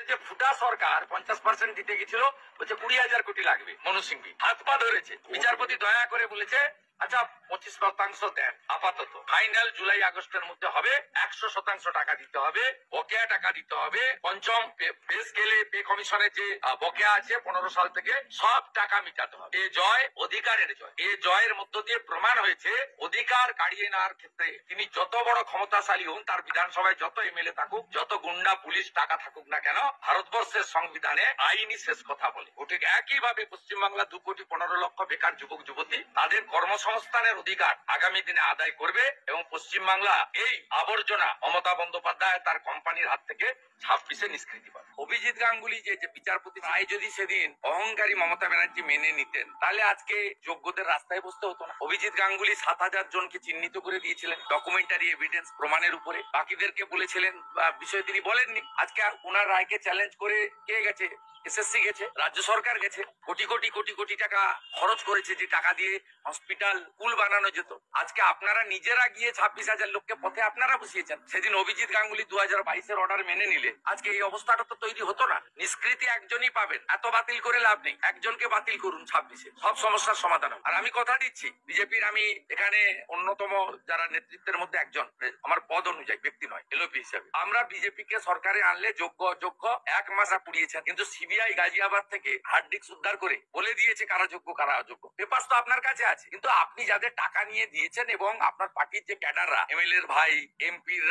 যে ফুটা সরকার 50% দিতে গেছিল, বলছে 20,000 কোটি লাগবে। মনু সিংভি হাত পা ধরেছে, বিচারপতি দয়া করে বলেছে আচ্ছা 25% দেন আপাতত, ফাইনাল জুলাই আগস্টের মধ্যে হবে, 100% টাকা দিতে হবে, বকেয়া টাকা দিতে হবে, পঞ্চম পে স্কেলে পে কমিশনের যে বকেয়া আছে 15 সাল থেকে সব টাকা মিটাতে হবে। এ জয় অধিকারের জয়। এ জয়ের মধ্য দিয়ে প্রমাণ হয়েছে অধিকার কাড়িয়ে নেওয়ার ক্ষেত্রে তিনি যত বড় ক্ষমতাশালী হন, তার বিধানসভায় যত এমএলএ থাকুক, যত গুন্ডা পুলিশ টাকা থাকুক না কেন, ভারতবর্ষের সংবিধানে আইনি শেষ কথা বলে। ঠিক একইভাবে পশ্চিমবাংলা 2,15,00,000 বেকার যুবক যুবতী তাদের কর্মসংস্থানের অধিকার আগামী দিনে আদায় করবে এবং পশ্চিমবাংলা এই আবর্জনা মমতা বন্দ্যোপাধ্যায় তার কোম্পানির হাত থেকে 26-এ নিষ্কৃতি পাবে। অভিজিৎ গাঙ্গুলি যে বিচারপতি রায় যদি সেদিন অহংকারী মমতা ব্যানার্জি মেনে নিতেন, তাহলে আজকে যোগ্যদের রাস্তায় বসতে হতো না। অভিজিৎ গাঙ্গুলি 7,000 জনকে চিহ্নিত করে দিয়েছিলেন ডকুমেন্টারি এভিডেন্স প্রমাণের উপরে, বাকিদেরকে বলেছিলেন বিষয় তিনি বলেননি। আজকে ওনার রায়কে চ্যালেঞ্জ করে কে গেছে? এসএসসি গেছে, রাজ্য সরকার গেছে, কোটি কোটি কোটি কোটি টাকা খরচ করেছে, যে টাকা দিয়ে হসপিটাল স্কুল বানানো যেত। আজকে আপনারা নিজেরা গিয়ে 26,000 লোককে পথে আপনারা বসিয়েছেন। সেদিন অভিজিৎ গাঙ্গুলি 2022-এর অর্ডার মেনে নিলে আজকে এই অবস্থাটা তো তৈরি হতো না। নিষ্কৃতি একজনই পাবেন, এত বাতিল করে লাভ নেই, একজনকে বাতিল করুন 26-এ, সব সমস্যার সমাধান হবে। আর আমি কথা দিচ্ছি, বিজেপির আমি এখানে অন্যতম যারা নেতৃত্বের মধ্যে একজন, আমার পদ অনুযায়ী, ব্যক্তি নয়, এলওপি হিসাবে আমরা বিজেপিকে সরকারে আনলে যোগ্য অযোগ্য 1 মাস পুড়িয়েছেন, কিন্তু সিবিআই গাজিয়াবাদ থেকে হার্ড ডিস্ক উদ্ধার করে বলে দিয়েছে কারা যোগ্য কারা অযোগ্য। পেপার তো আপনার কাছে আছে, কিন্তু আপনি যাদের টাকা নিয়ে দিয়েছেন এবং আপনার পার্টির যে ক্যাডাররা, এমএলএ এর ভাই, এমপির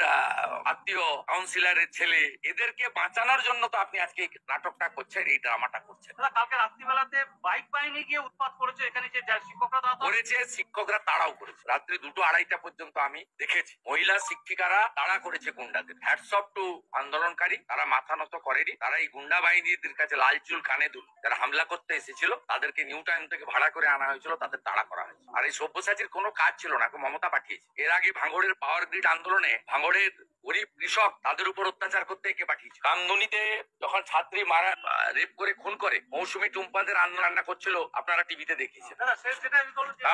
আত্মীয়, কাউন্সিলরের ছেলে, এদেরকে বাঁচানোর জন্য তো আপনি আজকে নাটকটা করছেন, এই ড্রামাটা করছেন। কালকে রাত্রিবেলাতে বাইক বাহিনী গিয়ে উৎপাত করেছে এখানে, যে শিক্ষকরা করেছে, শিক্ষকরা তাড়াও করেছে, রাত্রি 2-2:30টা পর্যন্ত আমি দেখেছি। মহিলা শিক্ষিকারা তাড়া করেছে গুন্ডাদের। হ্যাটস অফ টু আন্দোলনকারী, তারা মাথা নত করেনি। তারা এই গুন্ডা বাহিনীদের কাছে লাল চুল কানে দুল, যারা হামলা করতে এসেছিল তাদেরকে নিউ টাউন থেকে ভাড়া করে আনা হয়েছিল, তাদের তাড়া করা হয়েছে। আর এই সব্যসাচীর কোনো কাজ ছিল না, মমতা পাঠিয়েছে। এর আগে ভাঙড়ের পাওয়ার গ্রিড আন্দোলনে ভাঙড়ের গরিব কৃষক তাদের উপর অত্যাচার করতে একে পাঠিয়েছে। কামদুনিতে যখন ছাত্রী মারা রেপ করে খুন করে মৌসুমী টুম্পাদের রান্না করছিল, আপনারা টিভিতে দেখিয়েছেন।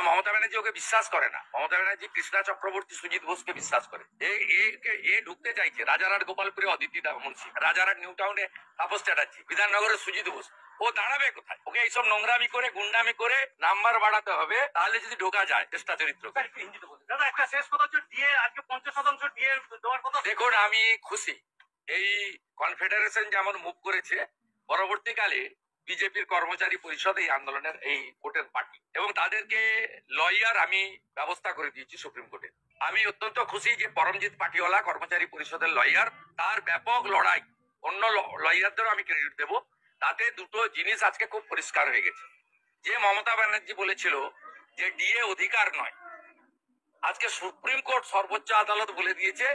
মমতা ব্যানার্জি ওকে বিশ্বাস করে না। মমতা ব্যানার্জি কৃষ্ণা চক্রবর্তী, সুজিত ঘোষকে বিশ্বাস করে। এ ঢুকতে চাইছে রাজারহাট গোপালপুরে অদিতি মুন্সি, রাজারহাট নিউ টাউনে তাপস চ্যাটার্জি, বিধাননগরের সুজিত ঘোষ। ও দাঁড়াবে কোথায়? ওকে এইসব নোংরামি করে গুন্ডামি করে নাম্বার বাড়াতে হবে, তাহলে যদি ঢোকা যায় চেষ্টা চরিত্র। দেখুন, আমি খুশি এই কনফেডারেশন যেমন মুভ করেছে, পরবর্তীকালে বিজেপির কর্মচারী পরিষদ এই আন্দোলনের এই কোর্টের পার্টি এবং তাদেরকে লয়ার আমি ব্যবস্থা করে দিয়েছি সুপ্রিম কোর্টে। আমি অত্যন্ত খুশি যে পরমজিৎ পাটিওয়ালা কর্মচারী পরিষদের লয়ার, তার ব্যাপক লড়াই, অন্য লয়ারদেরও আমি ক্রেডিট দেব। তাতে দুটো জিনিস আজকে খুব পরিষ্কার হয়ে গেছে। যে মমতা ব্যানার্জি বলেছিল যে ডিএ অধিকার নয়, আজকে সুপ্রিম কোর্ট, সর্বোচ্চ আদালত বলে দিয়েছে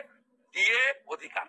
ডিএ অধিকার।